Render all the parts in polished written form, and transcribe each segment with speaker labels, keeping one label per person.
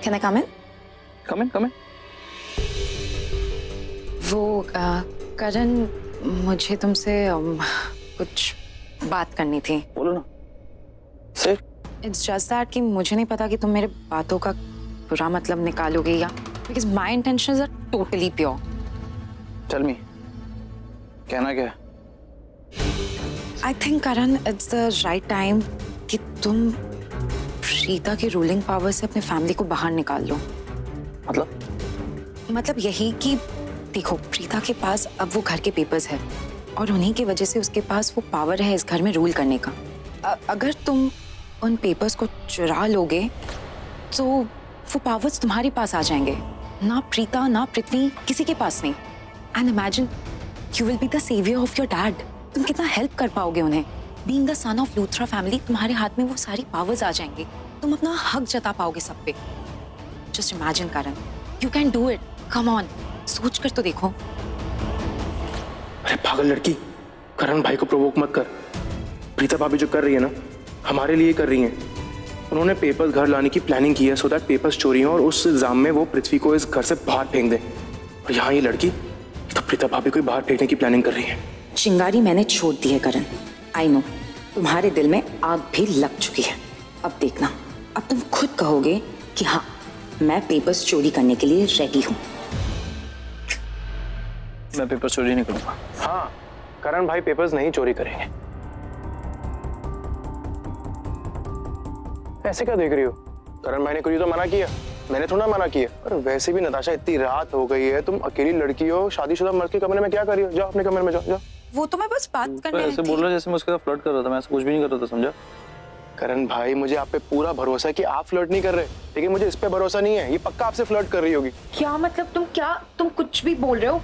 Speaker 1: Can I come in?
Speaker 2: Come in, come in.
Speaker 1: वो करण, मुझे तुमसे कुछ बात करनी थी।
Speaker 2: बोलो ना। Say.
Speaker 1: It's just that कि मुझे नहीं पता कि तुम मेरे बातों का बुरा मतलब निकालोगे या, because my intentions are totally pure.
Speaker 2: Tell me. कहना क्या है?
Speaker 1: I think Karan, it's the right time कि तुम प्रीता के रूलिंग पावर से अपने फैमिली को बाहर निकाल लो। मतलब यही कि देखो, प्रीता के पास अब वो घर के पेपर्स है और उन्हीं की वजह से उसके पास वो पावर है इस घर में रूल करने का। अगर तुम उन पेपर्स को चुरा लोगे तो वो पावर्स तुम्हारे पास आ जाएंगे, ना प्रीता ना पृथ्वी, किसी के पास नहीं। And imagine you will be the saviour of your dad. तुम कितना हेल्प कर पाओगे उन्हें। Being the son of Luthra family, तुम्हारे हाथ में वो सारी पावर्स आ जाएंगे, तुम अपना हक जता पाओगे सब पे। Just imagine Karan, you can do it. Come on, सोच कर तो देखो।
Speaker 3: अरे पागल लड़की, करण भाई को प्रोवोक मत कर। प्रीता भाभी जो कर रही है ना, हमारे लिए कर रही हैं। उन्होंने पेपर्स घर लाने की प्लानिंग की है सो दैट पेपर्स चोरी हों और उस इल्जाम में वो पृथ्वी को इस घर से बाहर फेंक दें। और यहाँ ये लड़की तो प्रीता भाभी को बाहर फेंकने की प्लानिंग कर रही है।
Speaker 1: चिंगारी मैंने छोड़ दी है करण। आई नो तुम्हारे दिल में आग भी लग चुकी है। अब देखना, अब तुम खुद कहोगे कि हाँ, मैं पेपर्स चोरी करने के लिए रेडी हूँ।
Speaker 2: मैं पेपर चोरी नहीं करूंगा।
Speaker 3: हाँ, करण भाई पेपर्स नहीं चोरी करेंगे। ऐसे क्या देख रही हो? करण भाई ने कुछ तो मना किया, मैंने थोड़ा मना किया। और वैसे भी नताशा, इतनी रात हो गई है, तुम अकेली लड़की हो, शादीशुदा मर्द के कमरे में क्या कर रही हो? जाओ अपने कमरे में जाओ, जाओ।
Speaker 1: वो तो मैं बस बात करने
Speaker 2: ऐसे बोल रहा जैसे मैं उसके साथ फ्लर्ट कर रहा था। मैं ऐसा कुछ भी नहीं कर रहा था, समझा?
Speaker 3: करण भाई, मुझे आप पे पूरा भरोसा है कि आप फ्लर्ट नहीं कर रहे, लेकिन मुझे इस पे भरोसा नहीं है। ये पक्का आपसे फ्लर्ट कर रही होगी।
Speaker 4: क्या मतलब? तुम कुछ भी बोल रहे हो?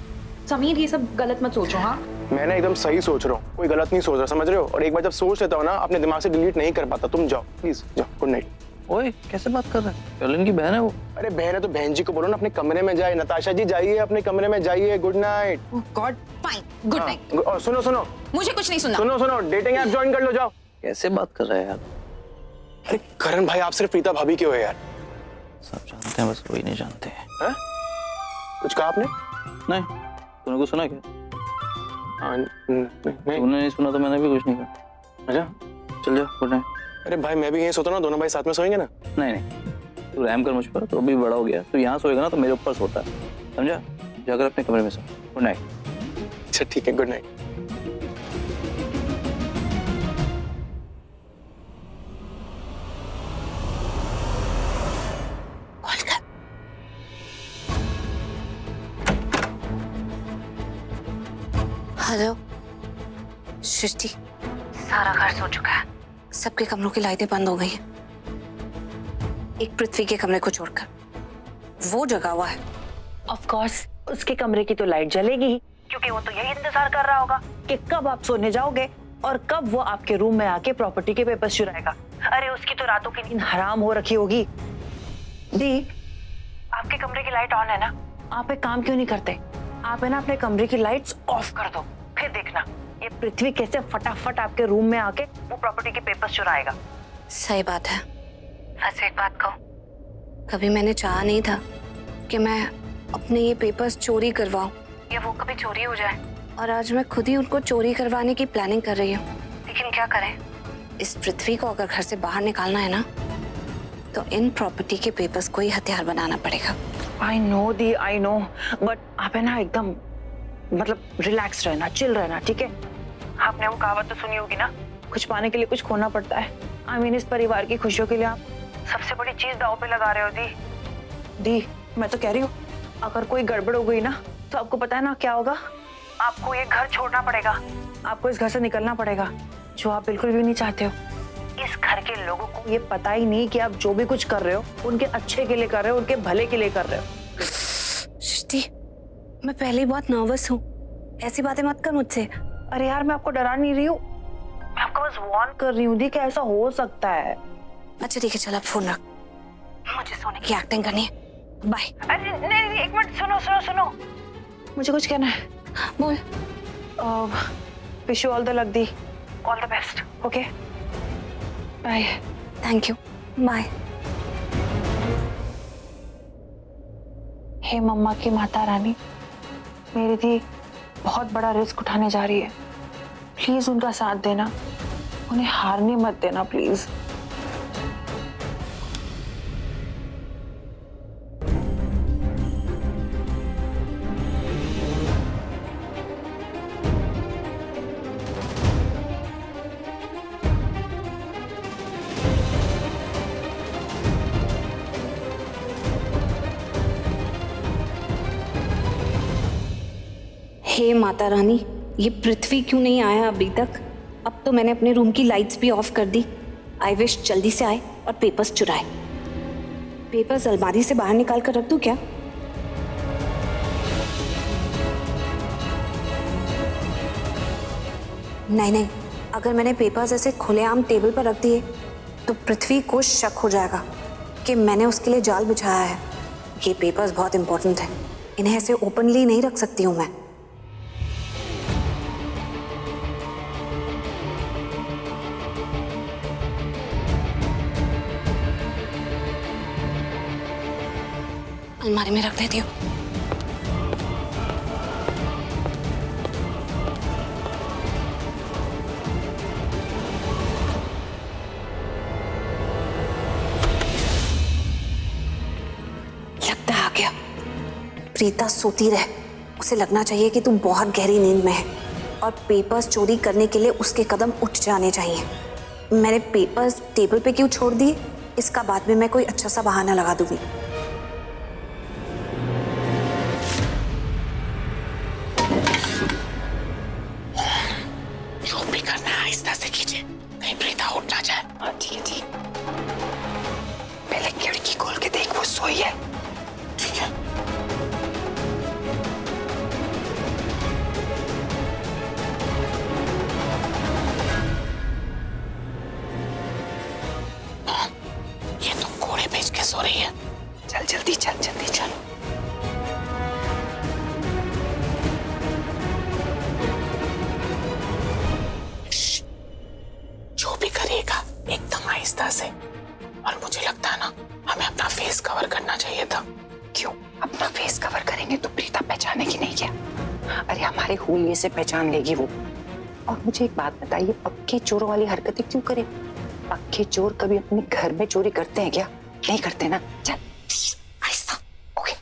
Speaker 4: समीर, ये सब गलत मत सोचो। हाँ,
Speaker 3: मैंने एकदम सही सोच रहा हूँ, कोई गलत नहीं सोच रहा, समझ रहे हो? और एक बार जब सोच लेता हो ना, अपने दिमाग से डिलीट नहीं कर पाता। तुम जाओ प्लीज, जाओ। Good night.
Speaker 2: ओए, कैसे बात कर रहे हैं? करण की बहन है वो।
Speaker 3: अरे बहन है तो बहन जी को बोलो ना अपने कमरे में जाए। नताशा जी जाइए अपने कमरे में जाइए। Good night.
Speaker 1: Oh God, fine, good night.
Speaker 3: और सुनो सुनो,
Speaker 1: मुझे कुछ नहीं सुनना।
Speaker 3: सुनो सुनो, डेटिंग ऐप ज्वाइन कर लो, जाओ।
Speaker 2: कैसे बात कर रहा है यार?
Speaker 3: अरे करण भाई, आप सिर्फ प्रीता भाभी के हो यार।
Speaker 2: सब जानते हैं, बस वही नहीं जानते हैं।
Speaker 3: कुछ कहा आपने?
Speaker 2: नहीं, तूने कुछ सुना क्या?
Speaker 3: नहीं।
Speaker 2: तूने नहीं सुना तो मैंने भी कुछ नहीं कहा। अच्छा, चल जाओ, गुड नाइट।
Speaker 3: अरे भाई, मैं भी यही सोता हूँ, दोनों भाई साथ में सोएंगे ना।
Speaker 2: नहीं, तू रहम कर मुझ पर। तो अभी बड़ा हो गया, तू यहाँ सोएगा ना तो मेरे ऊपर सोता है, समझा? जाकर अपने कमरे में सो। Good night.
Speaker 3: अच्छा ठीक है, गुड नाइट।
Speaker 5: हेलो सृष्टि, सारा घर सो चुका है, सबके कमरों की लाइटें बंद हो गई हैं, एक पृथ्वी के कमरे को छोड़कर। वो जगा हुआ है।
Speaker 4: ऑफ कोर्स उसके कमरे की तो लाइट जलेगी ही, क्योंकि वो तो यही इंतजार कर रहा होगा कि कब आप सोने जाओगे और कब वो आपके रूम में आके प्रॉपर्टी के पेपर्स चुराएगा। अरे उसकी तो रातों की नींद हराम हो रखी होगी। दी, आपके कमरे की लाइट ऑन है ना? आप एक काम क्यों नहीं करते? आप है ना अपने कमरे की लाइट्स ऑफ कर दो, फिर देखना ये पृथ्वी कैसे फटाफट आपके रूम में आके वो प्रॉपर्टी के पेपर्स चुराएगा।
Speaker 5: सही बात है। वैसे एक बात कहूँ, कभी मैंने चाहा नहीं था कि मैं अपने ये पेपर्स चोरी करवाऊं या वो कभी चोरी हो जाए, और आज मैं खुद ही उनको चोरी करवाने की प्लानिंग कर रही हूँ। लेकिन क्या करें, इस पृथ्वी को अगर घर से बाहर निकालना है ना, तो इन प्रॉपर्टी के पेपर्स को ही हथियार बनाना पड़ेगा।
Speaker 4: I know the, I know, but आप है ना एकदम मतलब रिलैक्स रहना, चिल रहना, ठीक है? आपने वो कहावत तो सुनी होगी ना, कुछ पाने के लिए कुछ खोना पड़ता है। आई मीन, इस परिवार की खुशियों के लिए आप सबसे बड़ी चीज दांव पे लगा रहे हो। दी, मैं तो कह रही हूँ, अगर कोई गड़बड़ हो गई ना तो आपको पता है ना क्या होगा? आपको ये घर छोड़ना पड़ेगा, आपको इस घर से निकलना पड़ेगा, जो आप बिल्कुल भी नहीं चाहते हो। इस घर के लोगों को ये पता ही नहीं कि आप जो भी कुछ कर रहे हो उनके अच्छे के लिए कर रहे हो, उनके भले के लिए कर रहे हो।
Speaker 5: सृष्टि, मैं पहले ही बहुत नर्वस हूँ, ऐसी बातें मत कर मुझसे।
Speaker 4: अरे यार, मैं आपको डरा नहीं रही हूँ, मैं आपको बस वार्न कर रही हूँ दी कि ऐसा हो सकता है।
Speaker 5: अच्छा ठीक है, चल अब फोन रख, मुझे सोने की एक्टिंग करनी है। बाय।
Speaker 4: अरे नहीं, एक मिनट, सुनो, मुझे कुछ कहना है।
Speaker 5: बोल।
Speaker 4: Wish you all the luck दी, all the best. Okay, bye.
Speaker 5: Thank you, bye.
Speaker 4: हे मम्मा की माता रानी, मेरी दी बहुत बड़ा रिस्क उठाने जा रही है, प्लीज उनका साथ देना, उन्हें हारने मत देना प्लीज।
Speaker 5: हे माता रानी, ये पृथ्वी क्यों नहीं आया अभी तक? अब तो मैंने अपने रूम की लाइट्स भी ऑफ कर दी। आई विश जल्दी से आए और पेपर्स चुराए। पेपर्स अलमारी से बाहर निकाल कर रख दूं क्या? नहीं नहीं, अगर मैंने पेपर्स ऐसे खुलेआम टेबल पर रख दिए तो पृथ्वी को शक हो जाएगा कि मैंने उसके लिए जाल बिछाया है। ये पेपर्स बहुत इंपॉर्टेंट है, इन्हें ऐसे ओपनली नहीं रख सकती हूँ मैं। अलमारी में रख देती हूँ। लगता है आ गया। प्रीता सोती रहे, उसे लगना चाहिए कि तू बहुत गहरी नींद में है और पेपर्स चोरी करने के लिए उसके कदम उठ जाने चाहिए। मैंने पेपर्स टेबल पे क्यों छोड़ दिए, इसका बाद में मैं कोई अच्छा सा बहाना लगा दूंगी।
Speaker 1: ठीक है ठीक। पहले खिड़की खोल के देख, वो सोई है।
Speaker 3: ठीक है।
Speaker 1: ये तो घोड़े बेच के सो रही है। चल जल्दी चल, जल्दी चल। जो भी करेगा एकदम आहिस्ता से। और मुझे लगता है ना, हमें अपना फेस कवर करना चाहिए था। क्यों? अपना फेस कवर करेंगे तो प्रीता पहचानेगी नहीं क्या? अरे हमारे हुलिये से पहचान लेगी वो। और मुझे एक बात बताइए, पक्के चोरों वाली हरकतें क्यों करें? पक्के चोर कभी अपने घर में चोरी करते हैं क्या? नहीं करते ना। चल आहिस्ता। ओके।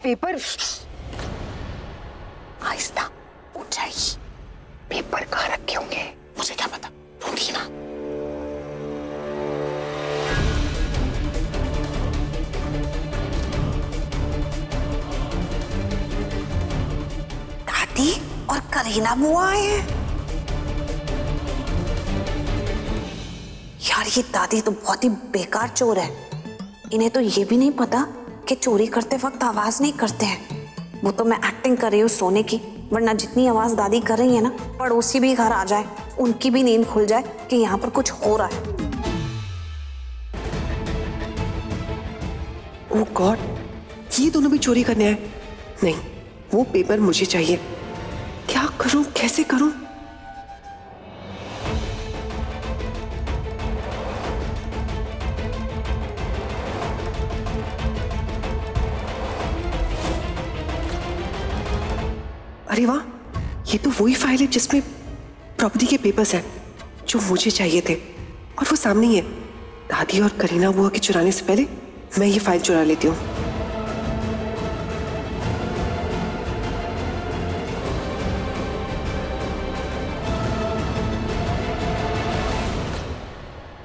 Speaker 1: पेपर आहिस्ता, उठ जाएगी। पेपर कहाँ रखे होंगे मुझे क्या पता, ढूंढी ना। दादी और करीना बुआ आए हैं। यार ये दादी तो बहुत ही बेकार चोर है। इन्हें तो ये भी नहीं पता कि चोरी करते वक्त आवाज नहीं करते हैं। वो तो मैं एक्टिंग कर रही हूँ सोने की, वरना जितनी आवाज दादी कर रही है ना, पड़ोसी भी घर आ जाए, उनकी भी नींद खुल जाए कि यहाँ पर कुछ हो रहा है।
Speaker 6: ओह गॉड, ये दोनों भी चोरी करने आए। नहीं, वो पेपर मुझे चाहिए। क्या करूं, कैसे करूं? अरे वाह, ये तो वही फाइल है जिसमें प्रॉपर्टी के पेपर्स हैं जो मुझे चाहिए थे। और वो सामने ही है। दादी और करीना बुआ के चुराने से पहले मैं ये फाइल चुरा लेती हूँ।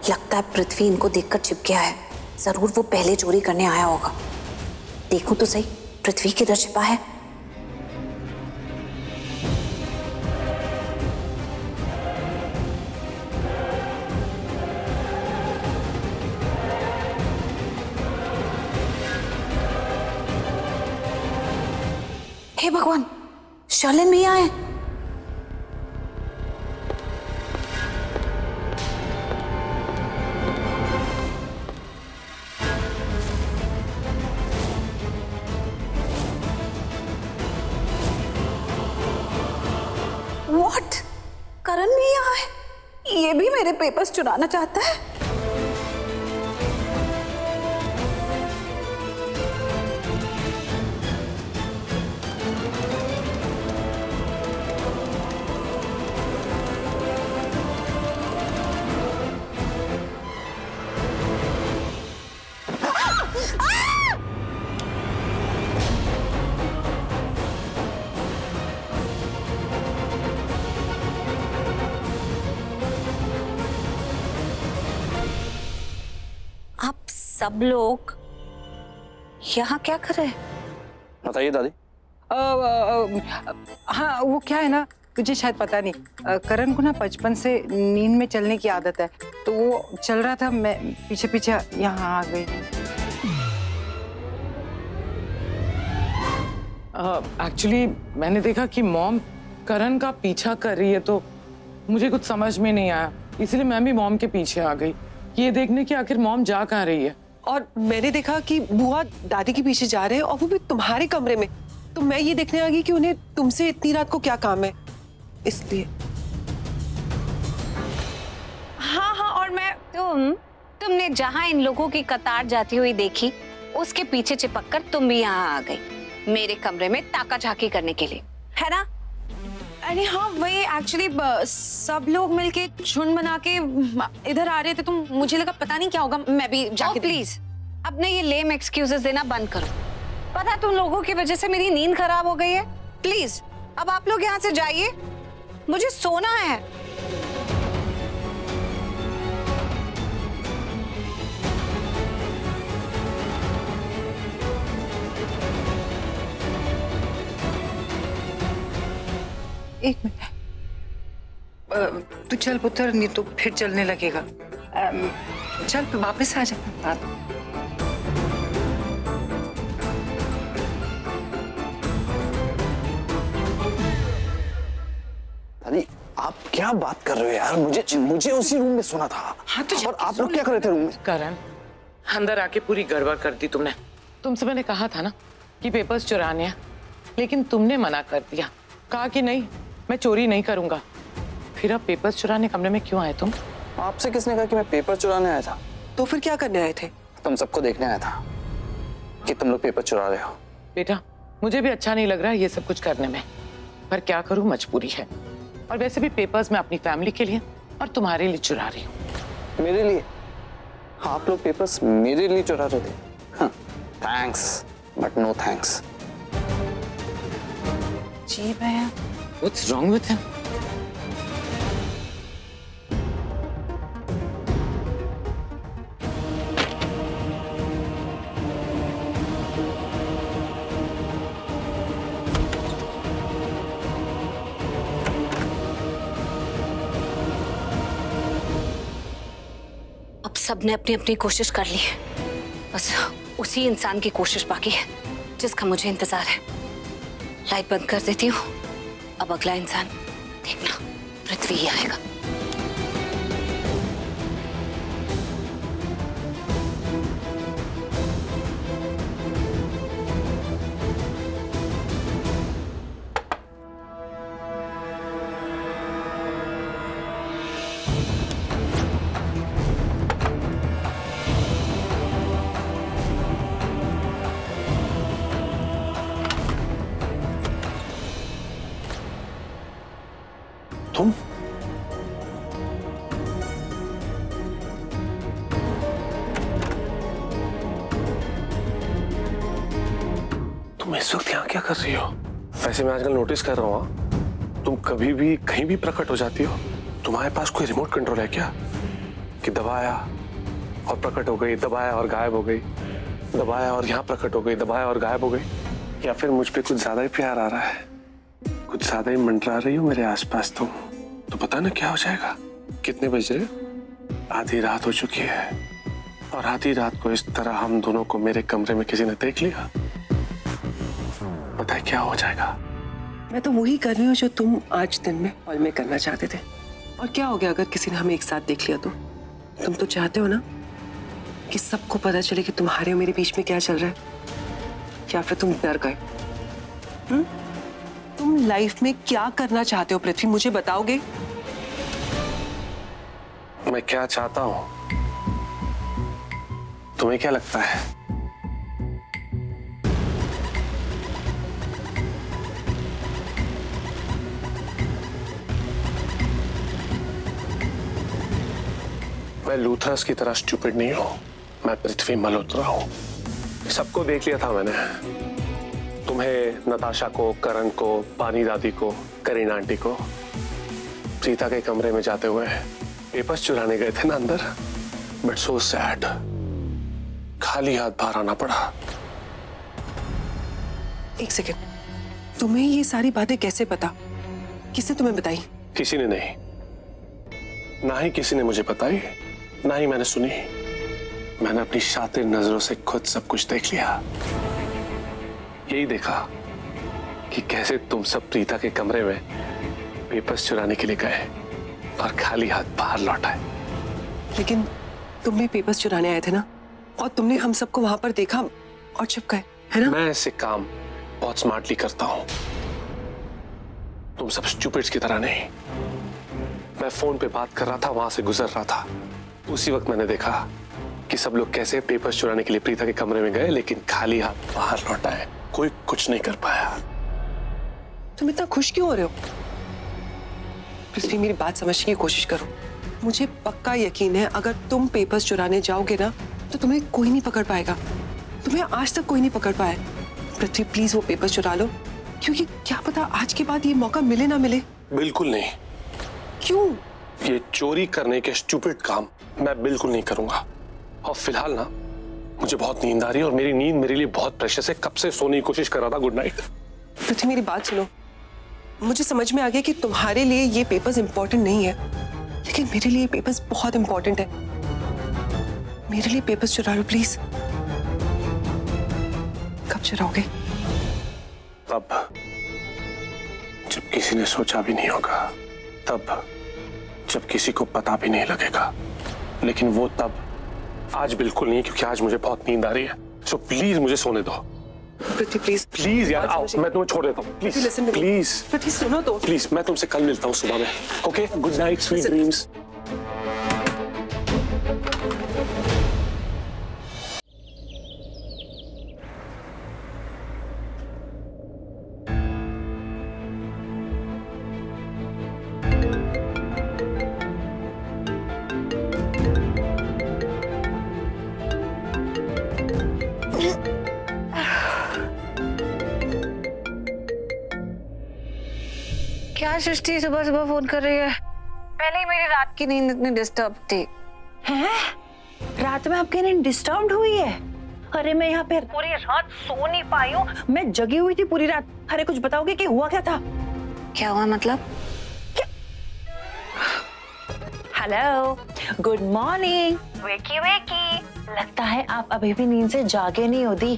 Speaker 5: लगता है पृथ्वी इनको देखकर छिप गया है। जरूर वो पहले चोरी करने आया होगा। देखूं तो सही, पृथ्वी किधर छिपा है। हे भगवान, शर्लिन भैया है। What? करण भी यहाँ है? ये भी मेरे पेपर्स चुराना चाहता है? आप सब लोग यहाँ क्या कर रहे हैं?
Speaker 2: बताइए दादी।
Speaker 7: हाँ, वो क्या है ना, तुझे शायद पता नहीं, करण को ना बचपन से नींद में चलने की आदत है, तो वो चल रहा था, मैं पीछे पीछे यहाँ आ गई। एक्चुअली मैंने देखा कि मॉम करण का पीछा कर रही है, तो मुझे कुछ समझ में नहीं आया, इसलिए मैं भी मॉम के पीछे आ गई, ये देखने की आखिर मॉम जा कहाँ रही है।
Speaker 6: और मैंने देखा कि बुआ दादी के पीछे जा रहे हैं, और वो भी तुम्हारे कमरे में, तो मैं ये देखने आ गई कि उन्हें तुमसे इतनी रात को क्या काम है, इसलिए।
Speaker 5: हाँ हाँ, और मैं तुमने जहाँ इन लोगों की कतार जाती हुई देखी, उसके पीछे चिपक कर तुम भी यहाँ आ गई मेरे कमरे में ताका झाकी करने के लिए, है ना?
Speaker 1: अरे हाँ, वही एक्चुअली सब लोग मिलके झुंड बना के इधर आ रहे थे, तो मुझे लगा पता नहीं क्या होगा, मैं भी जाके।
Speaker 5: प्लीज अपने ये लेम एक्सक्यूजेस देना बंद करो। पता तुम लोगों की वजह से मेरी नींद खराब हो गई है। प्लीज अब आप लोग यहाँ से जाइए, मुझे सोना है।
Speaker 7: एक मिनट, तू चल पुत्र, नहीं तो फिर चलने लगेगा। चल वापस आ जा।
Speaker 2: दादी आप क्या बात कर रहे हो यार, मुझे उसी रूम में सोना था।
Speaker 7: हाँ तो
Speaker 2: और आप लोग क्या कर रहे थे रूम में?
Speaker 7: करण, अंदर आके पूरी गड़बड़ कर दी तुमने। तुमसे मैंने कहा था ना कि पेपर्स चुराने हैं, लेकिन तुमने मना कर दिया, कहा कि नहीं मैं चोरी नहीं करूंगा। फिर अब पेपर्स चुराने कमरे में क्यों आए तुम?
Speaker 2: आपसे किसने कहा कि मैं पेपर चुराने आया था?
Speaker 6: तो फिर क्या करने आए थे?
Speaker 2: तुम सबको देखने आया था कि तुम लोग पेपर चुरा रहे हो।
Speaker 7: बेटा, मुझे भी अच्छा नहीं लग रहा ये सब कुछ करने में, पर क्या करूं, मजबूरी है। और वैसे भी पेपर्स मैं अपनी फैमिली के लिए और तुम्हारे लिए चुरा रही हूँ।
Speaker 2: मेरे लिए? आप लोग पेपर्स मेरे लिए चुरा रहे थे? Thanks but no thanks.
Speaker 7: जी भैया, What's wrong with him?
Speaker 5: अब सबने अपनी अपनी कोशिश कर ली है, बस उसी इंसान की कोशिश बाकी है जिसका मुझे इंतजार है। लाइट बंद कर देती हूँ। अब अगला इंसान देखना, पृथ्वी ही आएगा।
Speaker 3: तुम? तुम इस वक्त यहाँ क्या कर रही हो? वैसे मैं आजकल नोटिस कर रहा हूँ, तुम कभी भी कहीं भी प्रकट हो जाती हो। तुम्हारे पास कोई रिमोट कंट्रोल है क्या कि दबाया और प्रकट हो गई, दबाया और गायब हो गई, दबाया और यहाँ प्रकट हो गई, दबाया और गायब हो गई? या फिर मुझ पे कुछ ज्यादा ही प्यार आ रहा है, कुछ ज्यादा ही मंडरा रही हो मेरे आसपास तुम? तो पता ना क्या हो जाएगा। कितने बज रहे? आधी रात हो चुकी है, और आधी रात को इस तरह हम दोनों को मेरे कमरे में किसी ने देख लिया पता है क्या हो जाएगा?
Speaker 6: मैं तो वही कर रही हूँ जो तुम आज दिन में हॉल में करना चाहते थे। और क्या हो गया अगर किसी ने हमें एक साथ देख लिया तो? तुम तो चाहते हो ना कि सबको पता चले कि तुम्हारे और मेरे बीच में क्या चल रहा है, या फिर तुम डर गए? तुम लाइफ में क्या करना चाहते हो पृथ्वी, मुझे बताओगे?
Speaker 3: मैं क्या चाहता हूं तुम्हें क्या लगता है? मैं लूथरस की तरह स्टूपिड नहीं हूं, मैं पृथ्वी मल्होत्रा हूं। सबको देख लिया था मैंने, तुम्हें, नताशा को, करण को, पानी दादी को, करीना आंटी को, प्रीता के कमरे में जाते हुए पेपर्स चुराने गए थे ना अंदर। बट सो सैड, खाली हाथ बाहर आना पड़ा।
Speaker 6: एक सेकेंड, तुम्हें ये सारी बातें कैसे पता? किसने तुम्हें बताई?
Speaker 3: किसी ने नहीं, ना ही किसी ने मुझे बताई, ना ही मैंने सुनी। मैंने अपनी शातिर नजरों से खुद सब कुछ देख लिया। यही देखा कि कैसे तुम सब प्रीता के कमरे में पेपर्स चुराने के लिए गए और खाली हाथ बाहर लौट आए।
Speaker 6: लेकिन तुम भी पेपर्स चुराने आए थे ना, और तुमने हम सबको वहां पर देखा और चुप गए, है ना?
Speaker 3: मैं ऐसे काम बहुत स्मार्टली करता हूं, तुम सब स्टूपिड्स की तरह नहीं। मैं फोन पे बात कर रहा था, वहां से गुजर रहा था, उसी वक्त मैंने देखा कि सब लोग कैसे पेपर्स चुराने के लिए प्रीता के कमरे में गए, लेकिन खाली हाथ बाहर लौट आए। कोई कुछ नहीं कर पाया।
Speaker 6: तुम इतना खुश क्यों हो रहे हो? पृथ्वी, मेरी बात समझने की कोशिश करो। मुझे पक्का यकीन है अगर तुम पेपर्स चुराने जाओगे ना तो तुम्हें कोई नहीं पकड़ पाएगा। तुम्हें आज तक कोई नहीं पकड़ पाया। पृथ्वी प्लीज वो पेपर्स चुरा लो, क्योंकि क्या पता आज के बाद ये मौका मिले ना मिले।
Speaker 3: बिल्कुल नहीं।
Speaker 6: क्यों?
Speaker 3: ये चोरी करने के स्टूपिड काम मैं बिल्कुल नहीं करूंगा। और फिलहाल ना मुझे बहुत नींद आ रही है, और मेरी नींद मेरे लिए बहुत प्रेशियस है। कब से सोने की कोशिश कर रहा था। Good night.
Speaker 6: पृथ्वी, मेरी बात सुनो। मुझे समझ में आ गया कि तुम्हारे लिए ये पेपर्स इंपॉर्टेंट नहीं है, लेकिन मेरे लिए ये पेपर्स बहुत इंपॉर्टेंट है। मेरे लिए पेपर्स चुरा लो प्लीज। कब चुराओगे?
Speaker 3: तब जब किसी ने सोचा भी नहीं होगा, तब जब किसी को पता भी नहीं लगेगा। लेकिन वो तब आज बिल्कुल नहीं, क्योंकि आज मुझे बहुत नींद आ रही है। सो प्लीज मुझे सोने दो।
Speaker 6: पृथ्वी प्लीज
Speaker 3: प्लीज यार, आओ, मैं तुम्हें छोड़ देता हूँ। प्लीज प्लीज
Speaker 6: पृथ्वी सुनो तो।
Speaker 3: प्लीज, मैं तुमसे कल मिलता हूँ सुबह में। Okay, good night, sweet dreams.
Speaker 5: क्या सृष्टि सुबह सुबह फोन कर रही है? पहले ही मेरी रात की नींद इतनी डिस्टर्ब थी।
Speaker 4: हैं? रात में आपकी नींद डिस्टर्ब हुई है? अरे मैं यहाँ पे पूरी रात सो नहीं पाई हूँ, मैं जगी हुई थी पूरी रात। अरे कुछ बताओगे कि हुआ क्या था?
Speaker 5: क्या हुआ मतलब?
Speaker 4: Hello, good morning. वेकी वेकी, लगता है आप अभी भी नींद से जागे नहीं हो दी।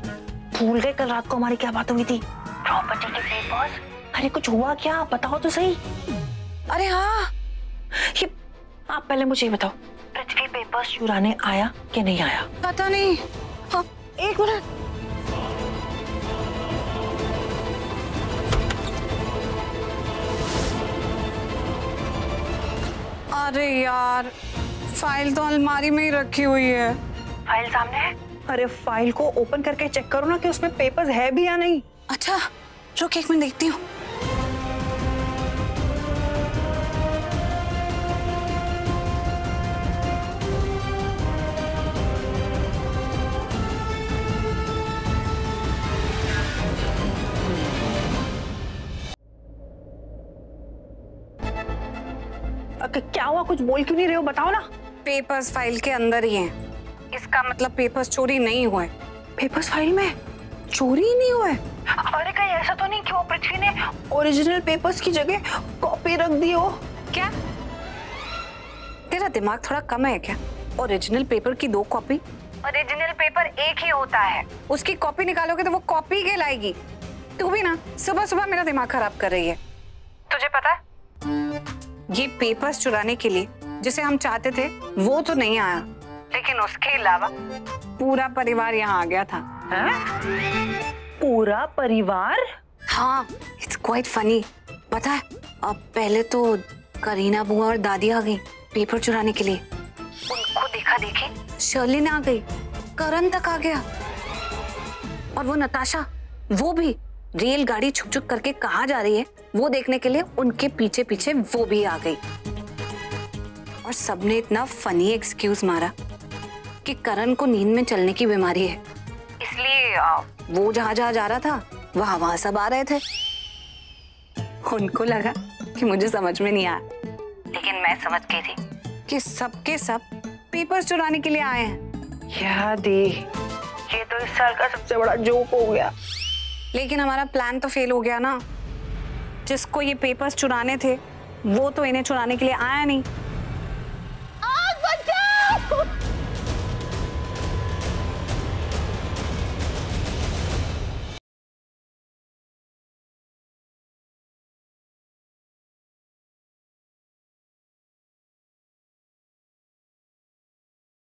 Speaker 4: भूल गए कल रात को हमारी क्या बात हुई थी? प्रॉपर्टी के पेपर्स। अरे कुछ हुआ क्या, बताओ तो सही।
Speaker 5: अरे हाँ,
Speaker 4: ये आप पहले मुझे ये बताओ, पृथ्वी पेपर्स चुराने आया कि नहीं आया?
Speaker 5: पता नहीं। हाँ,
Speaker 4: एक मिनट।
Speaker 5: अरे यार, फाइल तो अलमारी में ही रखी हुई है।
Speaker 4: फाइल सामने है? अरे फाइल को ओपन करके चेक करो ना कि उसमें पेपर्स है भी या नहीं।
Speaker 5: अच्छा, रुक एक मिनट देखती हूँ।
Speaker 4: क्या हुआ, कुछ बोल क्यों नहीं रहे हो, बताओ ना।
Speaker 5: पेपर्स फाइल के अंदर ही हैं। इसका मतलब पेपर्स चोरी नहीं हुए।
Speaker 4: पेपर्स फाइल में चोरी ही नहीं हुए? अरे कहीं ऐसा तो नहीं कि वो पृथ्वी ने ओरिजिनल पेपर्स की जगह कॉपी रख दी हो?
Speaker 5: क्या तेरा दिमाग थोड़ा कम है क्या? ओरिजिनल पेपर की 2 कॉपी? ओरिजिनल पेपर एक ही होता है, उसकी कॉपी निकालोगे तो वो कॉपी कहलाएगी। तू भी ना सुबह सुबह मेरा दिमाग खराब कर रही है। तुझे पता है ये पेपर्स चुराने के लिए जिसे हम चाहते थे वो तो नहीं आया, लेकिन उसके अलावा पूरा परिवार यहाँ आ गया था।
Speaker 4: पूरा परिवार?
Speaker 5: हाँ, इट्स क्वाइट फनी। पता है अब पहले तो करीना बुआ और दादी आ गई पेपर चुराने के लिए। उनको देखा देखी शर्लिन आ गई, करण तक आ गया, और वो नताशा वो भी रेलगाड़ी छुक छुक करके कहाँ जा रही है वो देखने के लिए उनके पीछे पीछे वो भी आ गई। और सबने इतना फनी एक्सक्यूज मारा कि करण को नींद में चलने की बीमारी है, इसलिए वो जहाँ जहाँ जा रहा था वहाँ सब आ रहे थे। उनको लगा कि मुझे समझ में नहीं आया, लेकिन मैं समझ गई थी कि सबके सब पेपर्स चुराने के लिए आए हैं।
Speaker 4: यार दी, ये तो इस साल का सबसे बड़ा जोक हो गया।
Speaker 5: लेकिन हमारा प्लान तो फेल हो गया ना। जिसको ये पेपर्स चुराने थे वो तो इन्हें चुराने के लिए आया नहीं,